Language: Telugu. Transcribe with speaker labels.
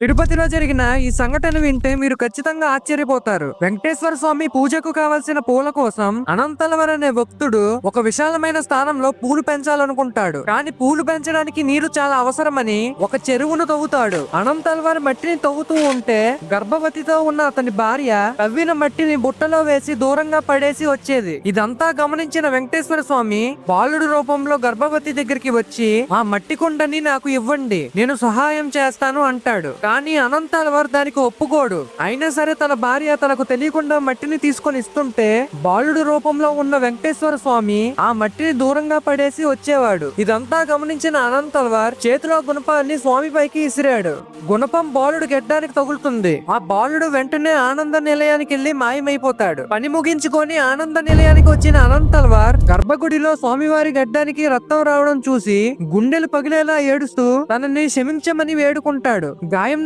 Speaker 1: తిరుపతిలో జరిగిన ఈ సంఘటన వింటే మీరు ఖచ్చితంగా ఆశ్చర్యపోతారు. వెంకటేశ్వర స్వామి పూజకు కావలసిన పూల కోసం అనంతలవర్ అనే భక్తుడు ఒక విశాలమైన స్థానంలో పూలు పెంచాలనుకుంటాడు. కానీ పూలు పెంచడానికి నీరు చాలా అవసరమని ఒక చెరువును తవ్వుతాడు. అనంతలవర్ మట్టిని తవ్వుతూ ఉంటే గర్భవతితో ఉన్న అతని భార్య తవ్విన మట్టిని బుట్టలో వేసి దూరంగా పడేసి వచ్చేది. ఇదంతా గమనించిన వెంకటేశ్వర స్వామి బాలుడు రూపంలో గర్భవతి దగ్గరికి వచ్చి ఆ మట్టి కుండని నాకు ఇవ్వండి, నేను సహాయం చేస్తాను అంటాడు. కానీ అనంతలవర్ దానికి ఒప్పుకోడు. అయినా సరే తన భార్య తనకు తెలియకుండా మట్టిని తీసుకొని ఇస్తుంటే బాలుడు రూపంలో ఉన్న వెంకటేశ్వర స్వామి ఆ మట్టిని దూరంగా పడేసి వచ్చేవాడు. ఇదంతా గమనించిన అనంతలవర్ చేతిలో గుణపాన్ని స్వామి పైకి ఇసిరాడు. గుణపం బాలుడు గెడ్డానికి తగులుతుంది. ఆ బాలుడు వెంటనే ఆనంద నిలయానికి వెళ్లి మాయమైపోతాడు. పని ముగించుకొని ఆనంద నిలయానికి వచ్చిన అనంతలవర్ గర్భగుడిలో స్వామివారి గడ్డానికి రక్తం రావడం చూసి గుండెలు పగిలేలా ఏడుస్తూ తనని క్షమించమని వేడుకుంటాడు. గాయం